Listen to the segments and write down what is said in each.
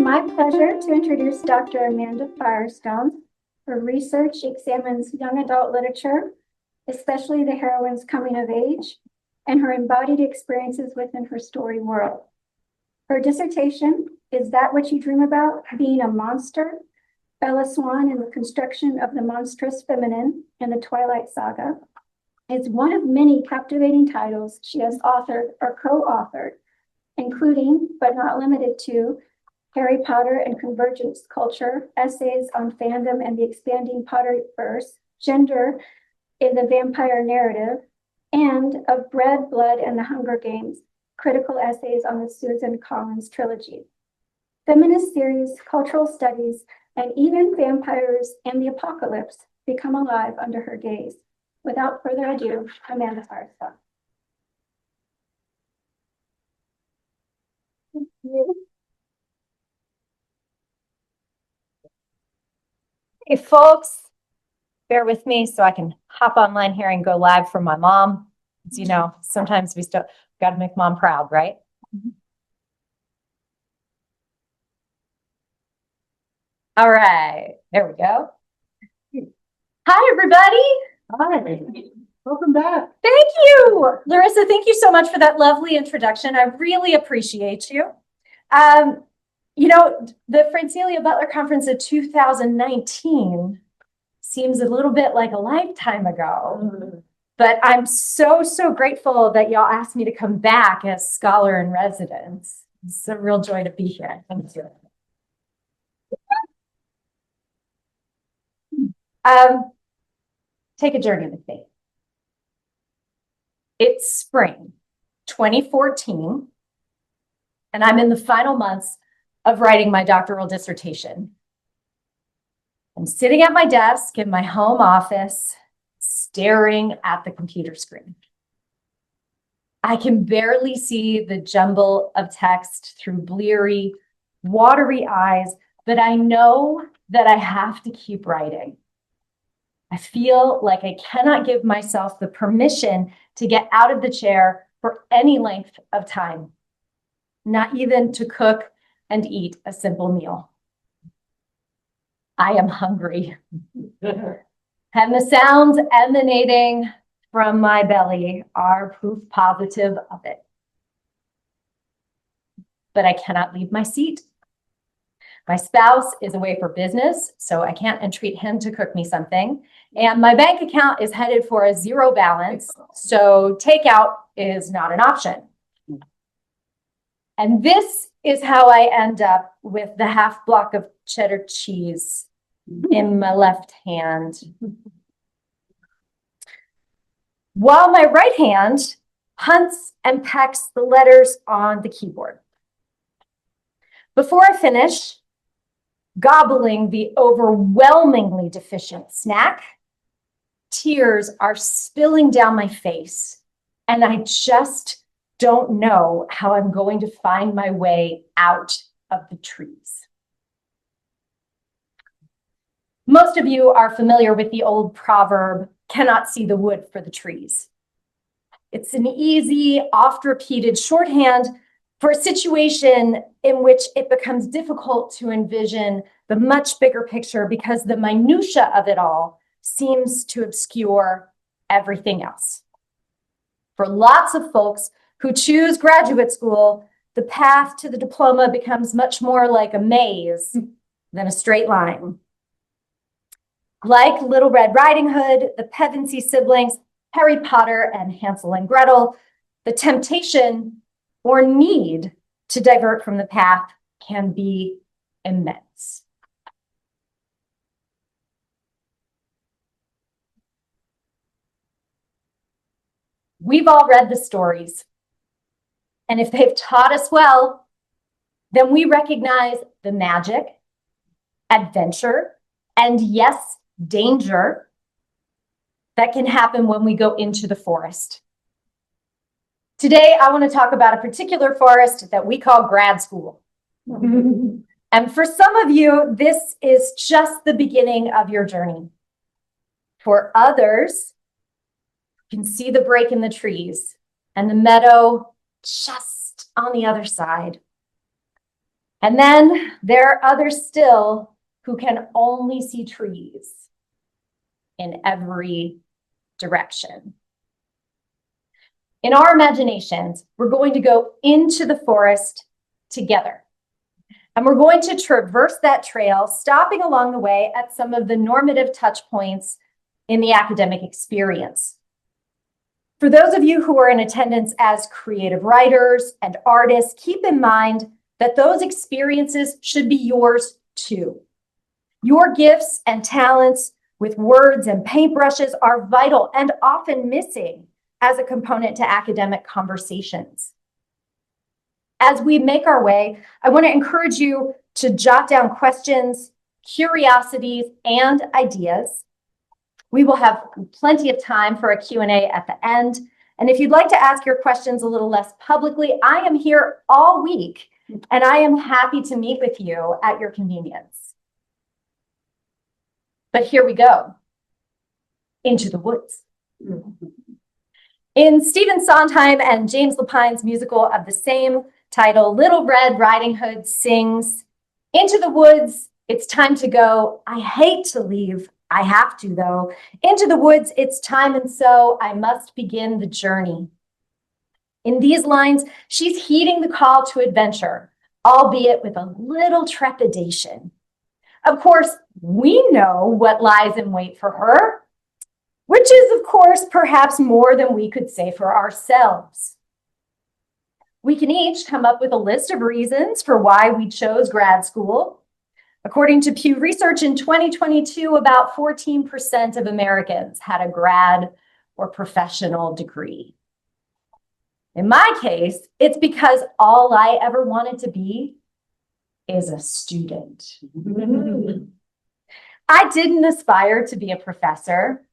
my pleasure to introduce Dr. Amanda Firestone. Her research examines young adult literature, especially the heroine's coming of age, and her embodied experiences within her story world. Her dissertation is That What You Dream About, Being a Monster, Bella Swan and the Construction of the Monstrous Feminine in the Twilight Saga. It's one of many captivating titles she has authored or co-authored, including, but not limited to, Harry Potter and Convergence Culture, essays on fandom and the expanding Potterverse, gender in the vampire narrative, and Of Bread, Blood, and the Hunger Games, critical essays on the Susan Collins trilogy. Feminist series, cultural studies, and even vampires and the apocalypse become alive under her gaze. Without further ado, Amanda Firestone. Thank you. Hey folks, bear with me so I can hop online here and go live from my mom. As you know, sometimes we still got to make mom proud, right? All right, there we go. Hi, everybody. Hi, welcome back. Thank you, Larissa. Thank you so much for that lovely introduction. I really appreciate you. You know, the Francelia Butler Conference of 2019 seems a little bit like a lifetime ago, but I'm so grateful that y'all asked me to come back as scholar in residence. It's a real joy to be here. Thank you. Take a journey with me. It's spring 2014, and I'm in the final months of writing my doctoral dissertation. I'm sitting at my desk in my home office, staring at the computer screen. I can barely see the jumble of text through bleary, watery eyes, but I know that I have to keep writing. I feel like I cannot give myself the permission to get out of the chair for any length of time, not even to cook and eat a simple meal. I am hungry. And the sounds emanating from my belly are proof positive of it. But I cannot leave my seat. My spouse is away for business, so I can't entreat him to cook me something. And my bank account is headed for a zero balance, so takeout is not an option. And this is how I end up with the half block of cheddar cheese in my left hand, while my right hand hunts and pecks the letters on the keyboard. Before I finish gobbling the overwhelmingly deficient snack, tears are spilling down my face, and I just don't know how I'm going to find my way out of the trees. Most of you are familiar with the old proverb, cannot see the wood for the trees. It's an easy, oft-repeated shorthand for a situation in which it becomes difficult to envision the much bigger picture because the minutia of it all seems to obscure everything else. For lots of folks who choose graduate school, the path to the diploma becomes much more like a maze than a straight line. Like Little Red Riding Hood, the Pevensey siblings, Harry Potter, and Hansel and Gretel, the temptation or need to divert from the path can be immense. We've all read the stories, and if they've taught us well, then we recognize the magic, adventure, and yes, danger that can happen when we go into the forest. Today, I want to talk about a particular forest that we call grad school. And for some of you, this is just the beginning of your journey. For others, you can see the break in the trees and the meadow just on the other side. And then there are others still who can only see trees in every direction. In our imaginations, we're going to go into the forest together. And we're going to traverse that trail, stopping along the way at some of the normative touch points in the academic experience. For those of you who are in attendance as creative writers and artists, keep in mind that those experiences should be yours too. Your gifts and talents with words and paintbrushes are vital and often missing as a component to academic conversations. As we make our way, I want to encourage you to jot down questions, curiosities, and ideas. We will have plenty of time for a Q&A at the end. And if you'd like to ask your questions a little less publicly, I am here all week, and I am happy to meet with you at your convenience. But here we go, into the woods. In Stephen Sondheim and James Lapine's musical of the same title, Little Red Riding Hood sings, "Into the woods, it's time to go. I hate to leave, I have to though. Into the woods, it's time, and so I must begin the journey." In these lines, she's heeding the call to adventure, albeit with a little trepidation. Of course, we know what lies in wait for her, which is, of course, perhaps more than we could say for ourselves. We can each come up with a list of reasons for why we chose grad school. According to Pew Research in 2022, about 14% of Americans had a grad or professional degree. In my case, it's because all I ever wanted to be is a student. I didn't aspire to be a professor,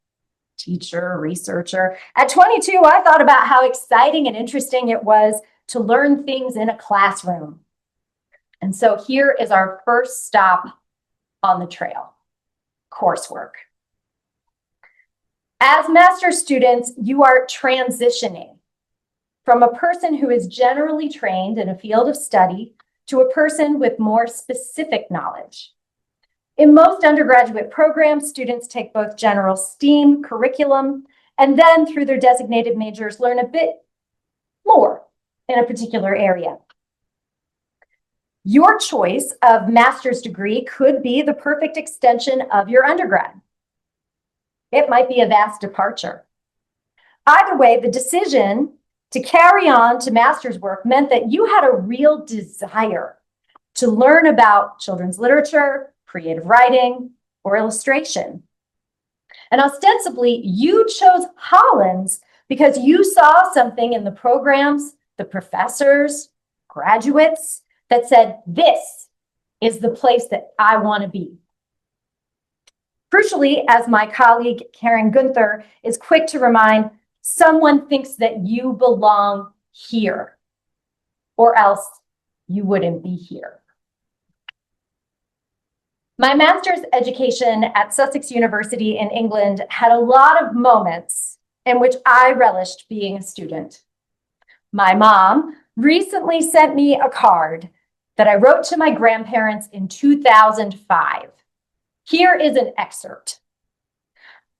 teacher, researcher. At 22, I thought about how exciting and interesting it was to learn things in a classroom. And so here is our first stop on the trail, coursework. As master's students, you are transitioning from a person who is generally trained in a field of study to a person with more specific knowledge. In most undergraduate programs, students take both general STEAM curriculum and then through their designated majors learn a bit more in a particular area. Your choice of master's degree could be the perfect extension of your undergrad. It might be a vast departure. Either way, the decision to carry on to master's work meant that you had a real desire to learn about children's literature, creative writing, or illustration. And ostensibly, you chose Hollins because you saw something in the programs, the professors, graduates, that said, this is the place that I want to be. Crucially, as my colleague Karen Gunther is quick to remind, someone thinks that you belong here, or else you wouldn't be here. My master's education at Sussex University in England had a lot of moments in which I relished being a student. My mom recently sent me a card that I wrote to my grandparents in 2005. Here is an excerpt.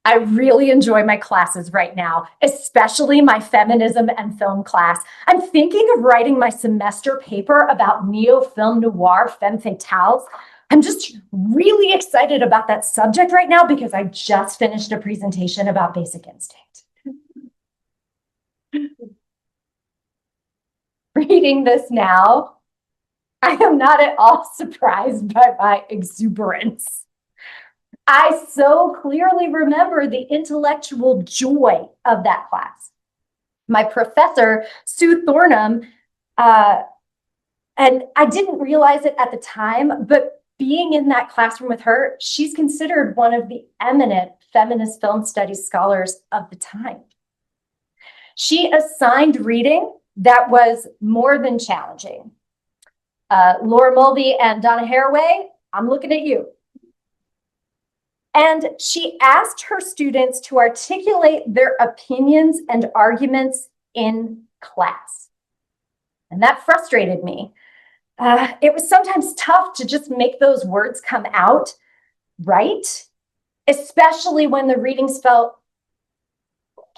"I really enjoy my classes right now, especially my feminism and film class. I'm thinking of writing my semester paper about neo-film noir femme fatales. I'm just really excited about that subject right now because I just finished a presentation about Basic Instinct." Reading this now, I am not at all surprised by my exuberance. I so clearly remember the intellectual joy of that class. My professor, Sue Thornham, and I didn't realize it at the time, but being in that classroom with her, she's considered one of the eminent feminist film studies scholars of the time. She assigned reading that was more than challenging. Laura Mulvey and Donna Haraway, I'm looking at you. And she asked her students to articulate their opinions and arguments in class. And that frustrated me It was sometimes tough to just make those words come out right, especially when the readings felt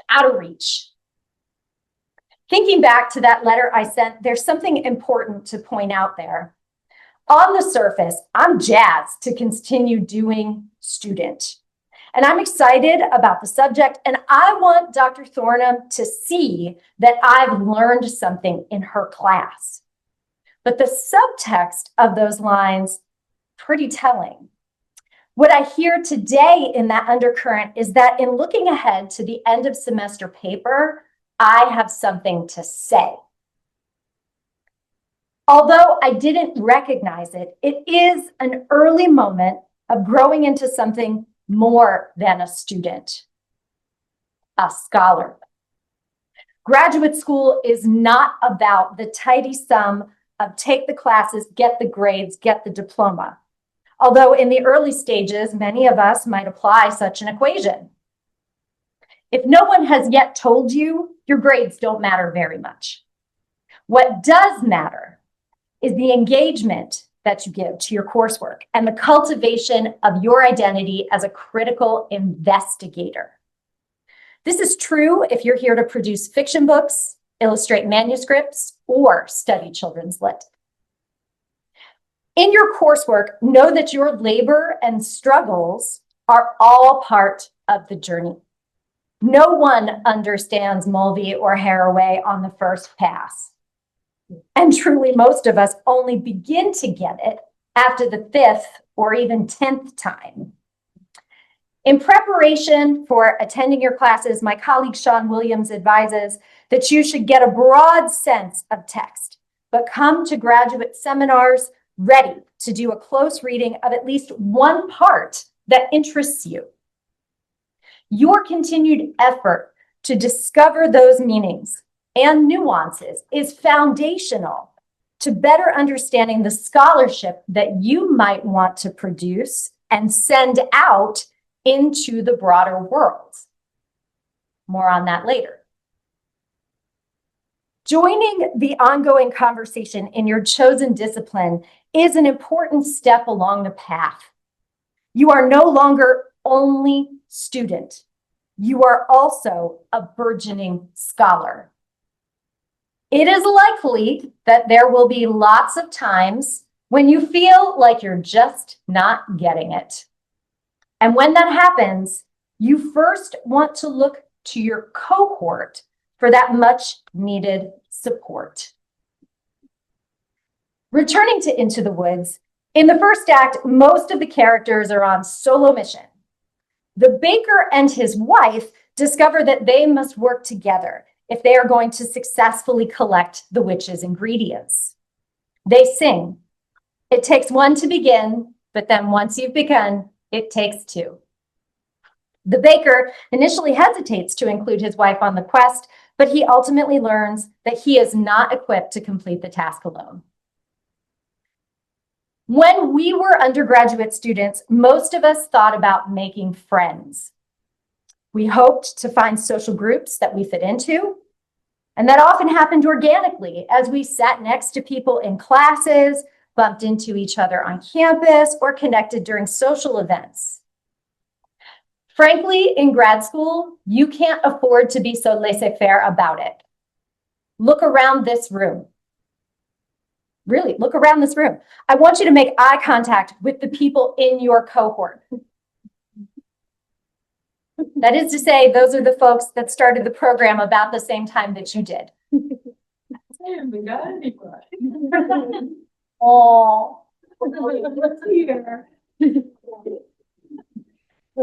out of reach. Thinking back to that letter I sent, there's something important to point out there. On the surface, I'm jazzed to continue doing student. And I'm excited about the subject, and I want Dr. Thornham to see that I've learned something in her class. But the subtext of those lines, pretty telling. What I hear today in that undercurrent is that in looking ahead to the end of semester paper, I have something to say. Although I didn't recognize it, it is an early moment of growing into something more than a student, a scholar. Graduate school is not about the tidy sum of take the classes, get the grades, get the diploma. Although in the early stages, many of us might apply such an equation. If no one has yet told you, your grades don't matter very much. What does matter is the engagement that you give to your coursework and the cultivation of your identity as a critical investigator. This is true if you're here to produce fiction books, illustrate manuscripts, or study children's lit. In your coursework, know that your labor and struggles are all part of the journey. No one understands Mulvey or Haraway on the first pass. And truly, most of us only begin to get it after the 5th or even 10th time. In preparation for attending your classes, my colleague Sean Williams advises that you should get a broad sense of text, but come to graduate seminars ready to do a close reading of at least one part that interests you. Your continued effort to discover those meanings and nuances is foundational to better understanding the scholarship that you might want to produce and send out into the broader world. More on that later. Joining the ongoing conversation in your chosen discipline is an important step along the path. You are no longer only student. You are also a burgeoning scholar. It is likely that there will be lots of times when you feel like you're just not getting it. And when that happens, you first want to look to your cohort for that much needed support. Returning to Into the Woods, in the first act, most of the characters are on solo mission. The baker and his wife discover that they must work together if they are going to successfully collect the witch's ingredients. They sing. It takes one to begin, but then once you've begun, it takes two. The baker initially hesitates to include his wife on the quest, but he ultimately learns that he is not equipped to complete the task alone. When we were undergraduate students, most of us thought about making friends. We hoped to find social groups that we fit into, and that often happened organically as we sat next to people in classes, bumped into each other on campus, or connected during social events. Frankly, in grad school, you can't afford to be so laissez-faire about it. Look around this room. Really, look around this room. I want you to make eye contact with the people in your cohort. That is to say, those are the folks that started the program about the same time that you did. Oh.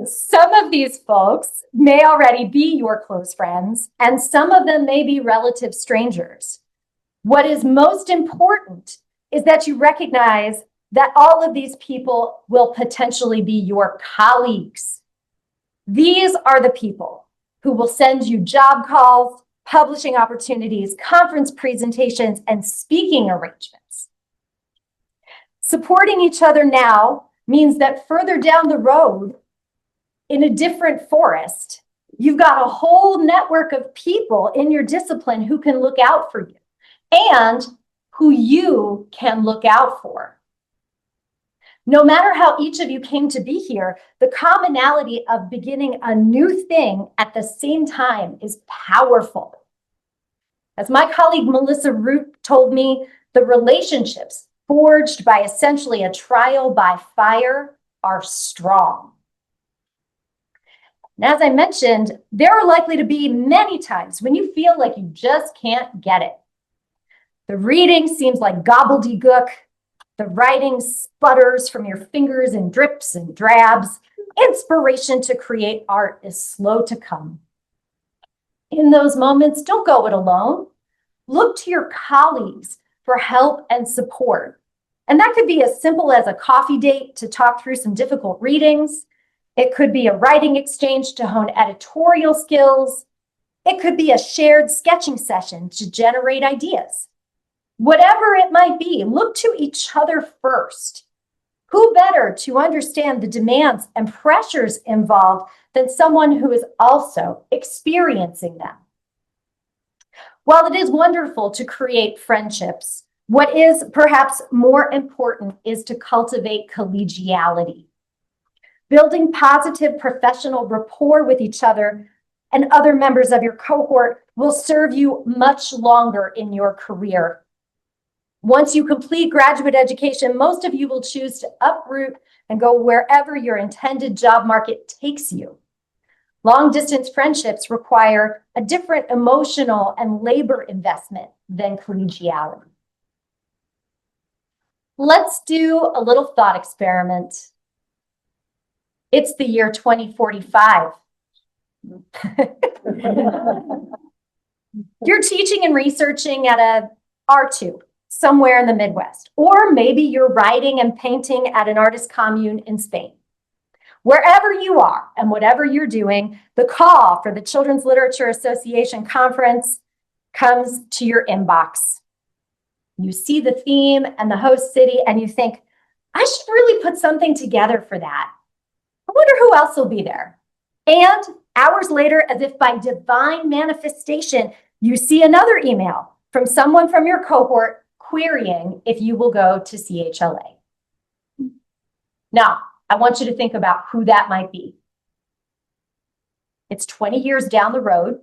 Some of these folks may already be your close friends, and some of them may be relative strangers. What is most important is that you recognize that all of these people will potentially be your colleagues. These are the people who will send you job calls, publishing opportunities, conference presentations, and speaking arrangements. Supporting each other now means that further down the road, in a different forest, you've got a whole network of people in your discipline who can look out for you and who you can look out for. No matter how each of you came to be here, the commonality of beginning a new thing at the same time is powerful. As my colleague Melissa Root told me, the relationships forged by essentially a trial by fire are strong. And as I mentioned, there are likely to be many times when you feel like you just can't get it. The reading seems like gobbledygook. The writing sputters from your fingers in drips and drabs. Inspiration to create art is slow to come. In those moments, don't go it alone. Look to your colleagues for help and support. And that could be as simple as a coffee date to talk through some difficult readings. It could be a writing exchange to hone editorial skills. It could be a shared sketching session to generate ideas. Whatever it might be, look to each other first. Who better to understand the demands and pressures involved than someone who is also experiencing them? While it is wonderful to create friendships, what is perhaps more important is to cultivate collegiality. Building positive professional rapport with each other and other members of your cohort will serve you much longer in your career. Once you complete graduate education, most of you will choose to uproot and go wherever your intended job market takes you. Long-distance friendships require a different emotional and labor investment than collegiality. Let's do a little thought experiment. It's the year 2045. You're teaching and researching at a R2 somewhere in the Midwest, or maybe you're writing and painting at an artist commune in Spain. Wherever you are and whatever you're doing, the call for the Children's Literature Association conference comes to your inbox. You see the theme and the host city and you think, I should really put something together for that. I wonder who else will be there. And hours later, as if by divine manifestation, you see another email from someone from your cohort querying if you will go to CHLA. Now, I want you to think about who that might be. It's 20 years down the road.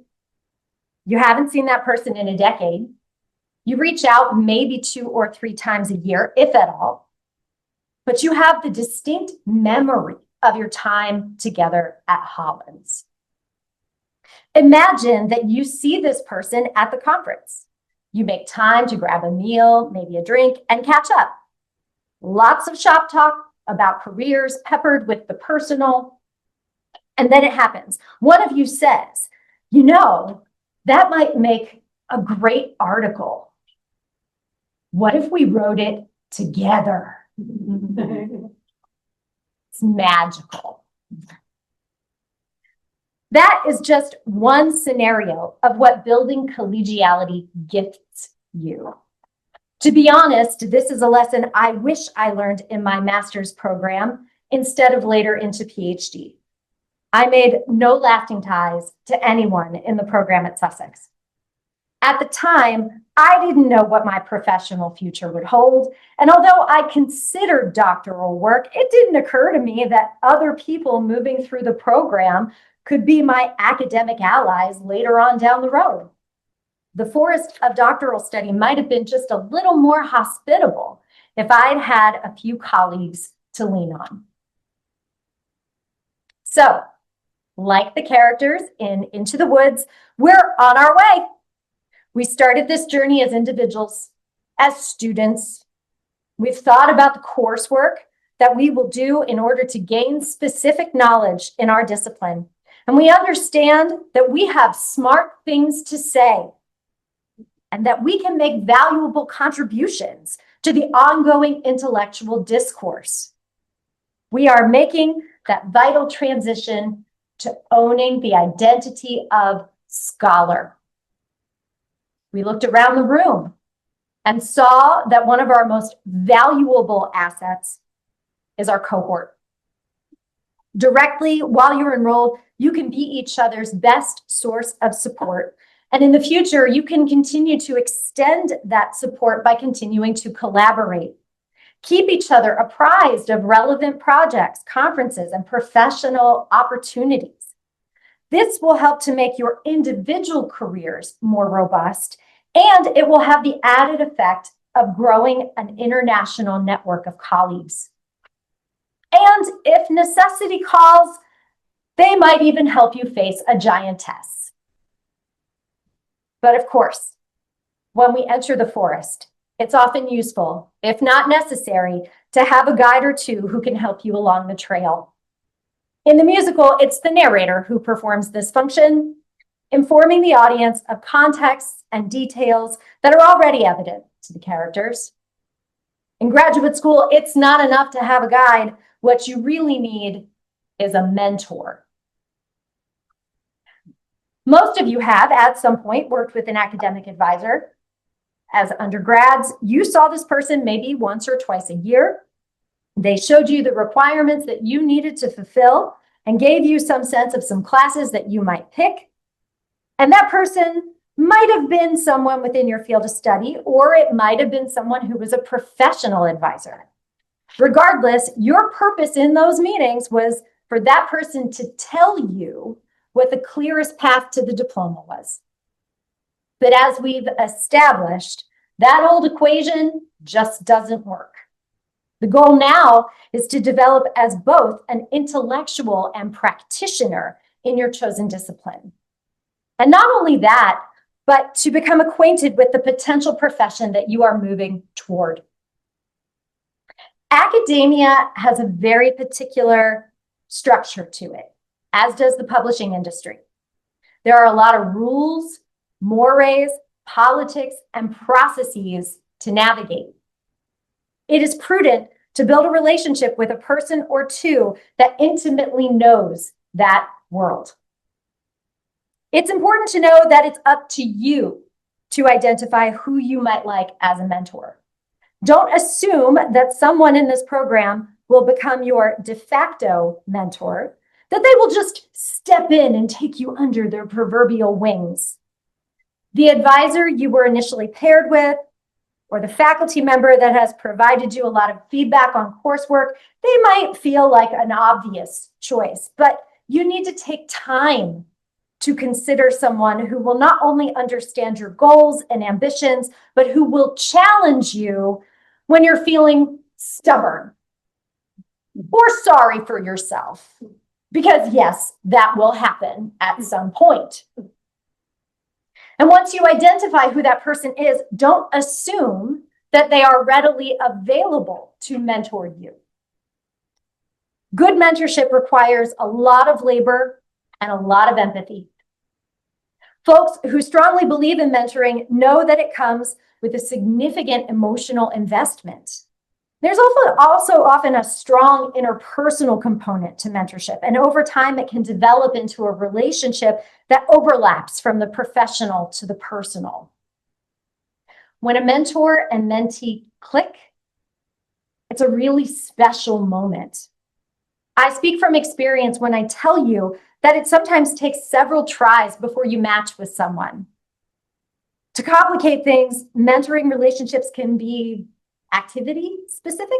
You haven't seen that person in a decade. You reach out maybe 2 or 3 times a year, if at all. But you have the distinct memory of your time together at Hollins. Imagine that you see this person at the conference. You make time to grab a meal, maybe a drink, and catch up. Lots of shop talk about careers peppered with the personal. And then it happens. One of you says, you know, that might make a great article. What if we wrote it together? It's magical. That is just one scenario of what building collegiality gifts you. To be honest, this is a lesson I wish I learned in my master's program instead of later into PhD. I made no lasting ties to anyone in the program at Sussex. At the time, I didn't know what my professional future would hold. And although I considered doctoral work, it didn't occur to me that other people moving through the program could be my academic allies later on down the road. The forest of doctoral study might have been just a little more hospitable if I'd had a few colleagues to lean on. So, like the characters in Into the Woods, we're on our way. We started this journey as individuals, as students. We've thought about the coursework that we will do in order to gain specific knowledge in our discipline. And we understand that we have smart things to say and that we can make valuable contributions to the ongoing intellectual discourse. We are making that vital transition to owning the identity of scholar. We looked around the room and saw that one of our most valuable assets is our cohort. Directly while you're enrolled, you can be each other's best source of support And in the future, you can continue to extend that support by continuing to collaborate. Keep each other apprised of relevant projects, conferences, and professional opportunities. This will help to make your individual careers more robust, and it will have the added effect of growing an international network of colleagues. And if necessity calls, they might even help you face a giantess. But of course, when we enter the forest, it's often useful, if not necessary, to have a guide or two who can help you along the trail. In the musical, it's the narrator who performs this function, informing the audience of contexts and details that are already evident to the characters. In graduate school, it's not enough to have a guide. What you really need is a mentor. Most of you have, at some point, worked with an academic advisor. As undergrads, you saw this person maybe once or twice a year. They showed you the requirements that you needed to fulfill and gave you some sense of some classes that you might pick. And that person might have been someone within your field of study, or it might have been someone who was a professional advisor. Regardless, your purpose in those meetings was for that person to tell you what the clearest path to the diploma was. But as we've established, that old equation just doesn't work. The goal now is to develop as both an intellectual and practitioner in your chosen discipline. And not only that, but to become acquainted with the potential profession that you are moving toward. Academia has a very particular structure to it, as does the publishing industry. There are a lot of rules, mores, politics, and processes to navigate. It is prudent to build a relationship with a person or two that intimately knows that world. It's important to know that it's up to you to identify who you might like as a mentor. Don't assume that someone in this program will become your de facto mentor, that they will just step in and take you under their proverbial wings. The advisor you were initially paired with, or the faculty member that has provided you a lot of feedback on coursework, they might feel like an obvious choice, but you need to take time to consider someone who will not only understand your goals and ambitions, but who will challenge you when you're feeling stubborn or sorry for yourself. Because yes, that will happen at some point. And once you identify who that person is, don't assume that they are readily available to mentor you. Good mentorship requires a lot of labor and a lot of empathy. Folks who strongly believe in mentoring know that it comes with a significant emotional investment. There's also often a strong interpersonal component to mentorship, and over time it can develop into a relationship that overlaps from the professional to the personal. When a mentor and mentee click, it's a really special moment. I speak from experience when I tell you that it sometimes takes several tries before you match with someone. To complicate things, mentoring relationships can be activity specific.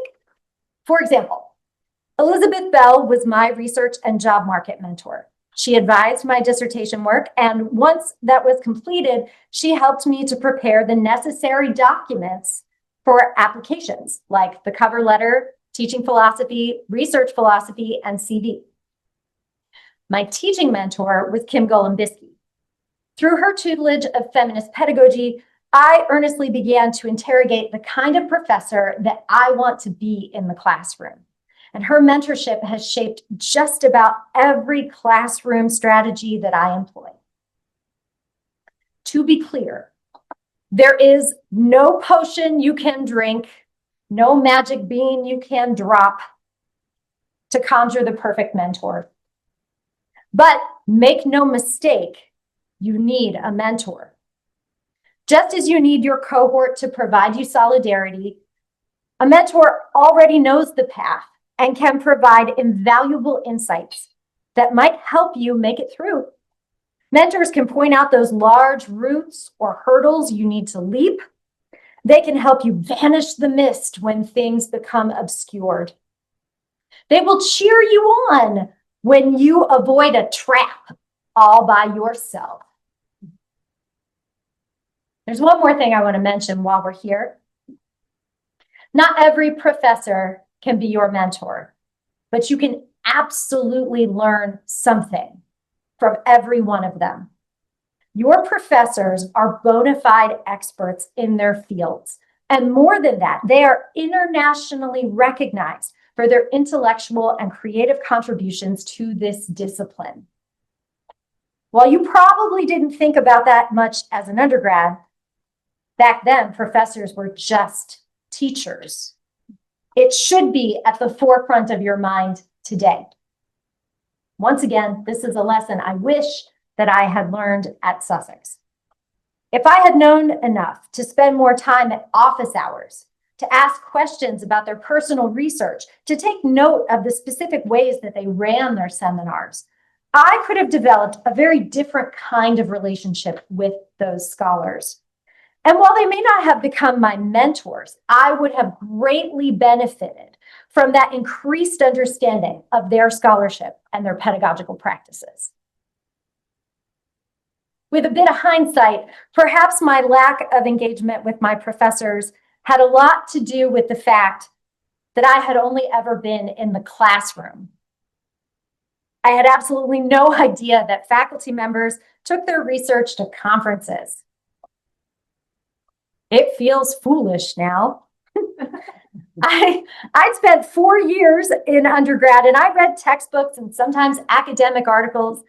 For example, Elizabeth Bell was my research and job market mentor. She advised my dissertation work, and once that was completed, she helped me to prepare the necessary documents for applications like the cover letter, teaching philosophy, research philosophy, and CV. My teaching mentor was Kim Golombisky. Through her tutelage of feminist pedagogy, I earnestly began to interrogate the kind of professor that I want to be in the classroom. And her mentorship has shaped just about every classroom strategy that I employ. To be clear, there is no potion you can drink, no magic bean you can drop to conjure the perfect mentor. But make no mistake, you need a mentor. Just as you need your cohort to provide you solidarity, a mentor already knows the path and can provide invaluable insights that might help you make it through. Mentors can point out those large roots or hurdles you need to leap. They can help you vanish the mist when things become obscured. They will cheer you on when you avoid a trap all by yourself. There's one more thing I want to mention while we're here. Not every professor can be your mentor, but you can absolutely learn something from every one of them. Your professors are bona fide experts in their fields. And more than that, they are internationally recognized for their intellectual and creative contributions to this discipline. While you probably didn't think about that much as an undergrad, back then professors were just teachers. It should be at the forefront of your mind today. Once again, this is a lesson I wish that I had learned at Sussex. If I had known enough to spend more time at office hours, to ask questions about their personal research, to take note of the specific ways that they ran their seminars, I could have developed a very different kind of relationship with those scholars. And while they may not have become my mentors, I would have greatly benefited from that increased understanding of their scholarship and their pedagogical practices. With a bit of hindsight, perhaps my lack of engagement with my professors had a lot to do with the fact that I had only ever been in the classroom. I had absolutely no idea that faculty members took their research to conferences. It feels foolish now. I'd spent 4 years in undergrad and I read textbooks and sometimes academic articles.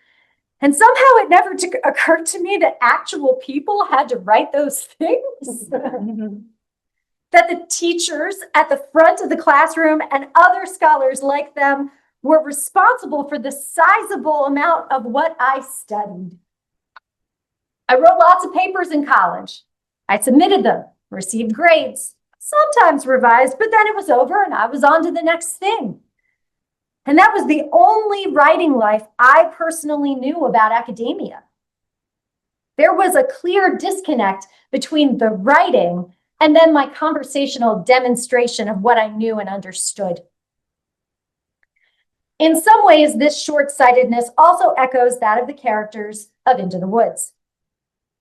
And somehow it never occurred to me that actual people had to write those things. That the teachers at the front of the classroom and other scholars like them were responsible for the sizable amount of what I studied. I wrote lots of papers in college. I submitted them, received grades, sometimes revised, but then it was over and I was on to the next thing. And that was the only writing life I personally knew about academia. There was a clear disconnect between the writing and then my conversational demonstration of what I knew and understood. In some ways, this short-sightedness also echoes that of the characters of Into the Woods.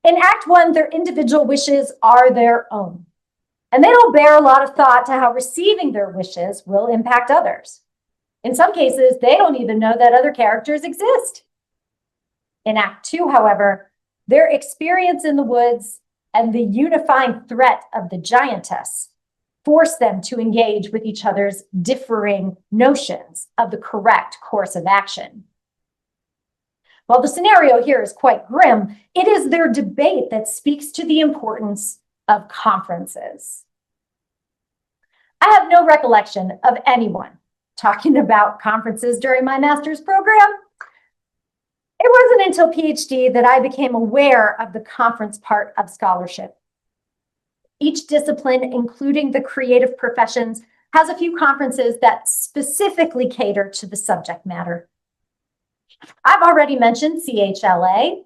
In Act 1, their individual wishes are their own, and they don't bear a lot of thought to how receiving their wishes will impact others. In some cases, they don't even know that other characters exist. In Act 2, however, their experience in the woods and the unifying threat of the giantess force them to engage with each other's differing notions of the correct course of action. While the scenario here is quite grim, it is their debate that speaks to the importance of conferences. I have no recollection of anyone talking about conferences during my master's program. It wasn't until PhD that I became aware of the conference part of scholarship. Each discipline, including the creative professions, has a few conferences that specifically cater to the subject matter. I've already mentioned CHLA,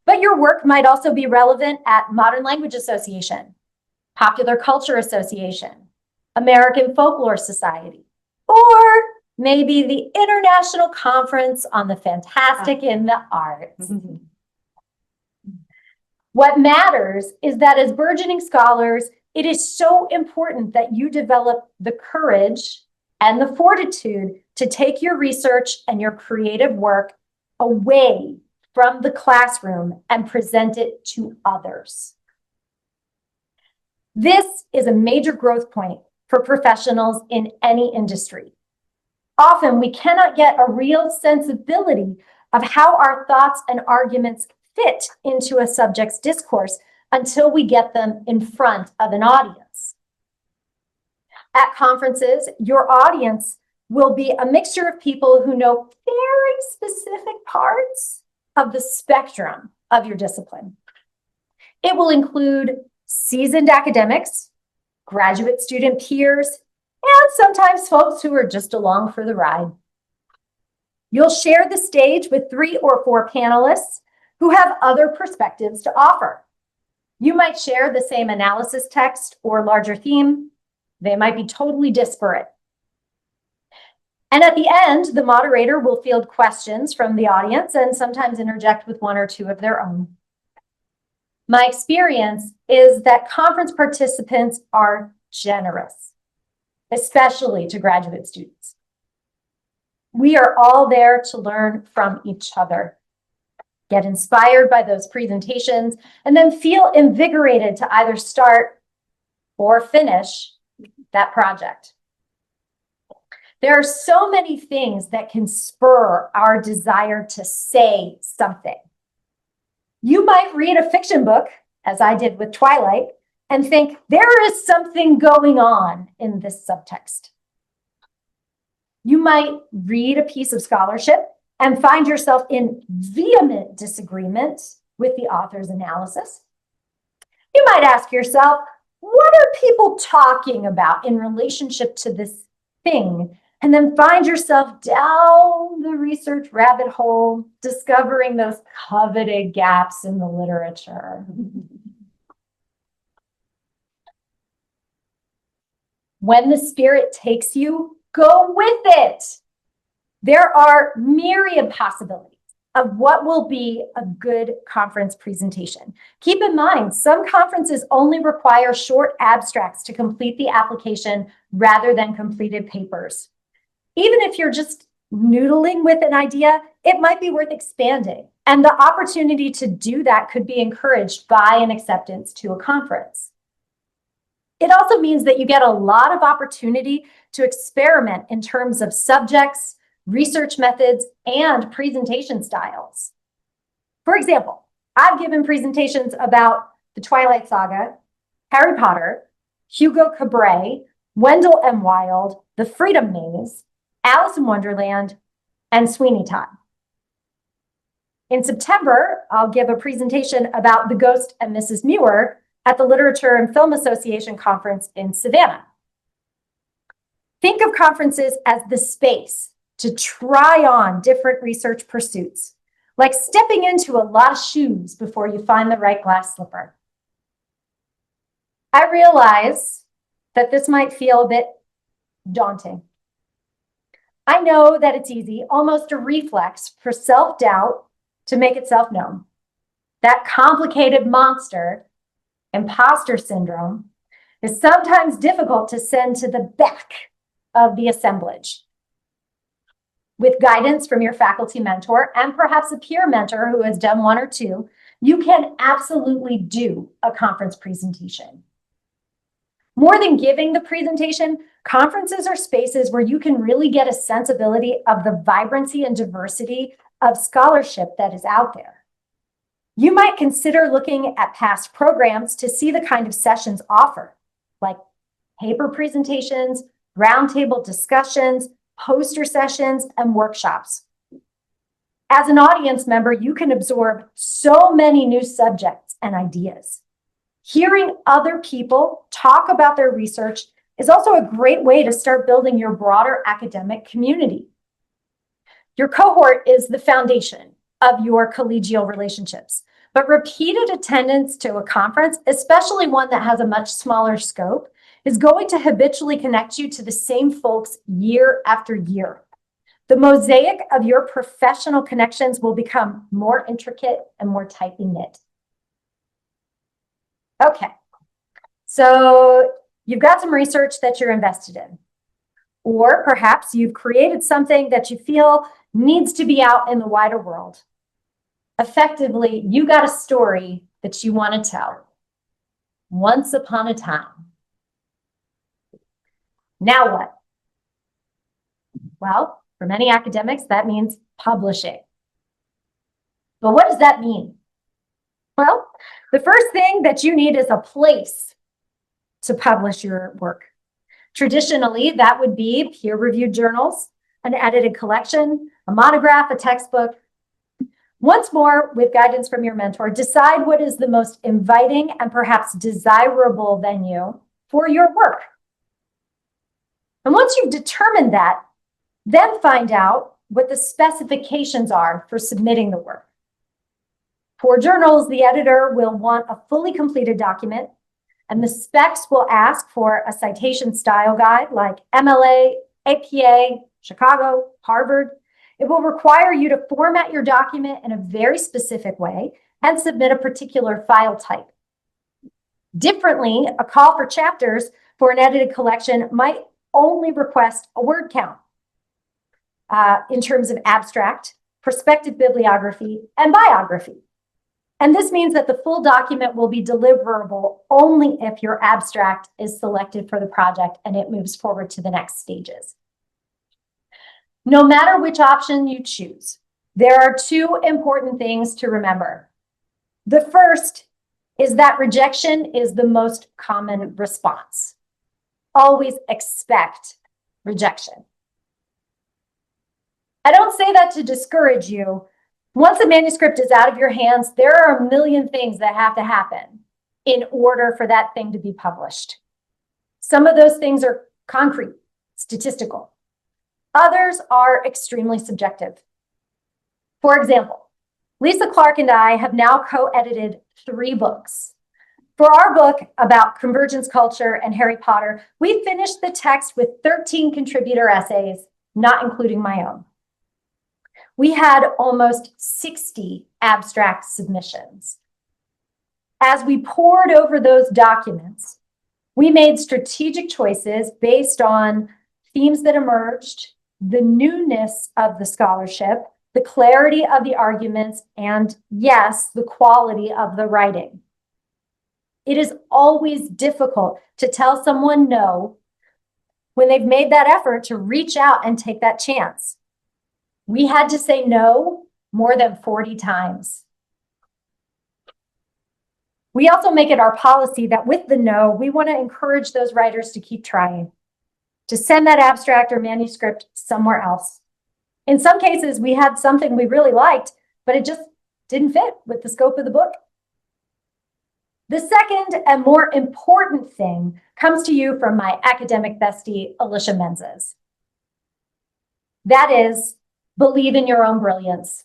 but your work might also be relevant at Modern Language Association, Popular Culture Association, American Folklore Society, or maybe the International Conference on the Fantastic in the Arts. What matters is that as burgeoning scholars, it is so important that you develop the courage and the fortitude to take your research and your creative work away from the classroom and present it to others. This is a major growth point for professionals in any industry. Often we cannot get a real sensibility of how our thoughts and arguments fit into a subject's discourse until we get them in front of an audience. At conferences, your audience will be a mixture of people who know very specific parts of the spectrum of your discipline. It will include seasoned academics, graduate student peers, and sometimes folks who are just along for the ride. You'll share the stage with 3 or 4 panelists who have other perspectives to offer. You might share the same analysis text or larger theme. They might be totally disparate. And at the end, the moderator will field questions from the audience and sometimes interject with one or two of their own. My experience is that conference participants are generous, especially to graduate students. We are all there to learn from each other, get inspired by those presentations, and then feel invigorated to either start or finish that project. There are so many things that can spur our desire to say something. You might read a fiction book, as I did with Twilight, and think there is something going on in this subtext. You might read a piece of scholarship and find yourself in vehement disagreement with the author's analysis. You might ask yourself, what are people talking about in relationship to this thing? And then find yourself down the research rabbit hole, discovering those coveted gaps in the literature. When the spirit takes you, go with it. There are myriad possibilities of what will be a good conference presentation. Keep in mind, some conferences only require short abstracts to complete the application rather than completed papers. Even if you're just noodling with an idea, it might be worth expanding. And the opportunity to do that could be encouraged by an acceptance to a conference. It also means that you get a lot of opportunity to experiment in terms of subjects, research methods, and presentation styles. For example, I've given presentations about the Twilight Saga, Harry Potter, Hugo Cabret, Wendell M. Wild, The Freedom Maze, Alice in Wonderland, and Sweeney Todd. In September, I'll give a presentation about The Ghost and Mrs. Muir at the Literature and Film Association conference in Savannah. Think of conferences as the space to try on different research pursuits, like stepping into a lot of shoes before you find the right glass slipper. I realize that this might feel a bit daunting. I know that it's easy, almost a reflex, for self-doubt to make itself known. That complicated monster, imposter syndrome, is sometimes difficult to send to the back of the assemblage. With guidance from your faculty mentor and perhaps a peer mentor who has done one or two, you can absolutely do a conference presentation. More than giving the presentation, conferences are spaces where you can really get a sensibility of the vibrancy and diversity of scholarship that is out there. You might consider looking at past programs to see the kind of sessions offered, like paper presentations, roundtable discussions, poster sessions, and workshops. As an audience member, you can absorb so many new subjects and ideas. Hearing other people talk about their research is also a great way to start building your broader academic community. Your cohort is the foundation of your collegial relationships, but repeated attendance to a conference, especially one that has a much smaller scope, is going to habitually connect you to the same folks year after year. The mosaic of your professional connections will become more intricate and more tightly knit. Okay, so you've got some research that you're invested in, or perhaps you've created something that you feel needs to be out in the wider world. Effectively, you got a story that you want to tell. Once upon a time. Now what? Well, for many academics, that means publishing. But what does that mean? Well, the first thing that you need is a place to publish your work. Traditionally, that would be peer-reviewed journals, an edited collection, a monograph, a textbook. Once more, with guidance from your mentor, decide what is the most inviting and perhaps desirable venue for your work. And once you've determined that, then find out what the specifications are for submitting the work. For journals, the editor will want a fully completed document, and the specs will ask for a citation style guide like MLA, APA, Chicago, Harvard. It will require you to format your document in a very specific way and submit a particular file type. Differently, a call for chapters for an edited collection might only request a word count in terms of abstract, prospective bibliography, and biography. And this means that the full document will be deliverable only if your abstract is selected for the project and it moves forward to the next stages. No matter which option you choose, there are two important things to remember. The first is that rejection is the most common response. Always expect rejection. I don't say that to discourage you. Once a manuscript is out of your hands, there are a million things that have to happen in order for that thing to be published. Some of those things are concrete, statistical. Others are extremely subjective. For example, Lisa Clark and I have now co-edited 3 books. For our book about convergence culture and Harry Potter, we finished the text with 13 contributor essays, not including my own. We had almost 60 abstract submissions. As we pored over those documents, we made strategic choices based on themes that emerged, the newness of the scholarship, the clarity of the arguments, and yes, the quality of the writing. It is always difficult to tell someone no when they've made that effort to reach out and take that chance. We had to say no more than 40 times. We also make it our policy that with the no, we want to encourage those writers to keep trying, to send that abstract or manuscript somewhere else. In some cases, we had something we really liked, but it just didn't fit with the scope of the book. The second and more important thing comes to you from my academic bestie, Alicia Menzies. That is, believe in your own brilliance.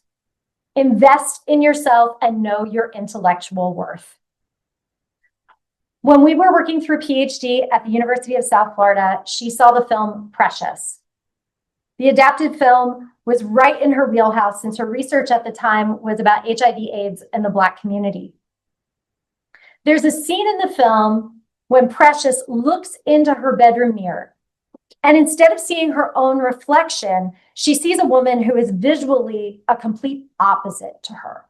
Invest in yourself and know your intellectual worth. When we were working through PhD at the University of South Florida, she saw the film Precious. The adapted film was right in her wheelhouse since her research at the time was about HIV/AIDS and the Black community. There's a scene in the film when Precious looks into her bedroom mirror, and instead of seeing her own reflection, she sees a woman who is visually a complete opposite to her.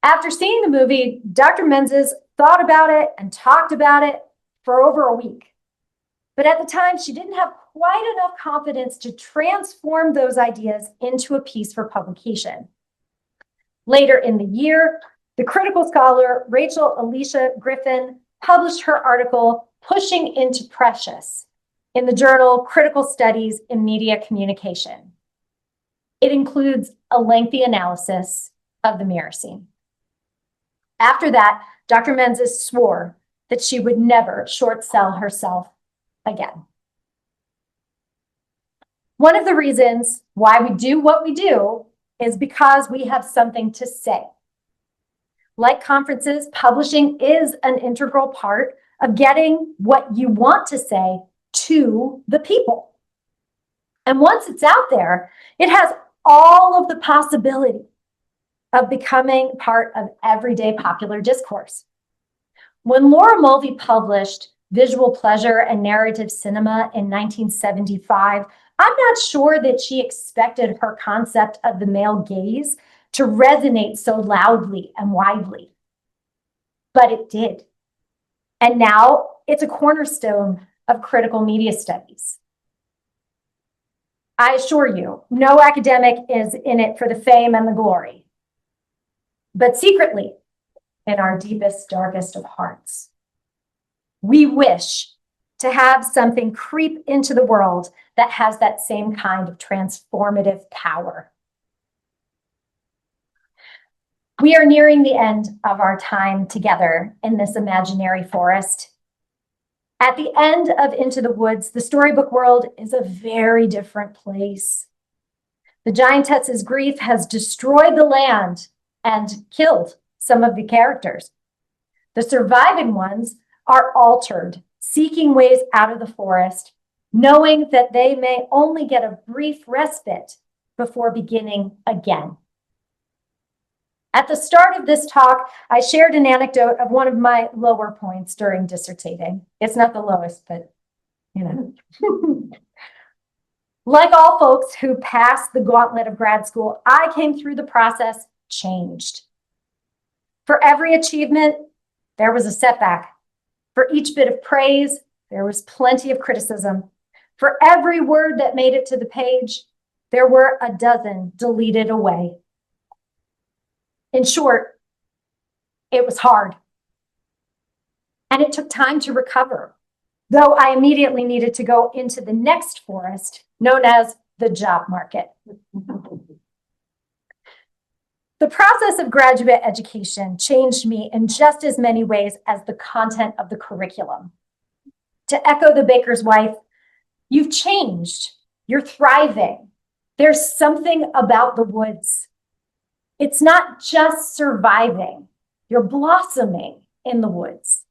After seeing the movie, Dr. Menzies thought about it and talked about it for over a week. But at the time, she didn't have quite enough confidence to transform those ideas into a piece for publication. Later in the year, the critical scholar Rachel Alicia Griffin published her article, Pushing into Precious, in the journal Critical Studies in Media Communication. It includes a lengthy analysis of the mirror scene. After that, Dr. Menzies swore that she would never short sell herself again. One of the reasons why we do what we do is because we have something to say. Like conferences, publishing is an integral part of getting what you want to say to the people. And once it's out there, it has all of the possibility of becoming part of everyday popular discourse. When Laura Mulvey published Visual Pleasure and Narrative Cinema in 1975, I'm not sure that she expected her concept of the male gaze to resonate so loudly and widely. But it did. And now it's a cornerstone of critical media studies. I assure you, no academic is in it for the fame and the glory. But secretly, in our deepest, darkest of hearts, we wish to have something creep into the world that has that same kind of transformative power. We are nearing the end of our time together in this imaginary forest. At the end of Into the Woods, the storybook world is a very different place. The giantess's grief has destroyed the land, and killed some of the characters. The surviving ones are altered, seeking ways out of the forest, knowing that they may only get a brief respite before beginning again. At the start of this talk, I shared an anecdote of one of my lower points during dissertating. It's not the lowest, but you know. Like all folks who passed the gauntlet of grad school, I came through the process changed. For every achievement, there was a setback. For each bit of praise, there was plenty of criticism. For every word that made it to the page, there were a dozen deleted away. In short, it was hard. And it took time to recover, though I immediately needed to go into the next forest, known as the job market. The process of graduate education changed me in just as many ways as the content of the curriculum. To echo the baker's wife, you've changed. You're thriving. There's something about the woods. It's not just surviving. You're blossoming in the woods.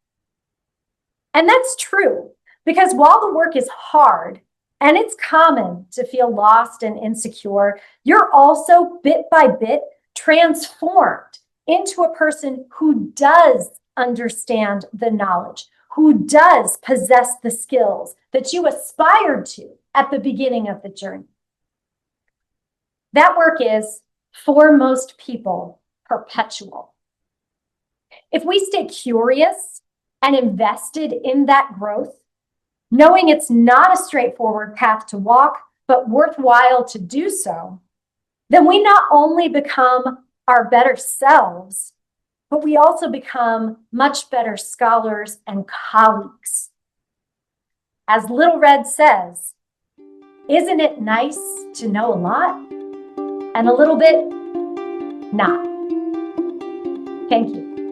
And that's true, because while the work is hard, and it's common to feel lost and insecure, you're also bit by bit transformed into a person who does understand the knowledge, who does possess the skills that you aspired to at the beginning of the journey. That work is, for most people, perpetual. If we stay curious and invested in that growth, knowing it's not a straightforward path to walk, but worthwhile to do so, then we not only become our better selves, but we also become much better scholars and colleagues. As Little Red says, isn't it nice to know a lot and a little bit not? Thank you.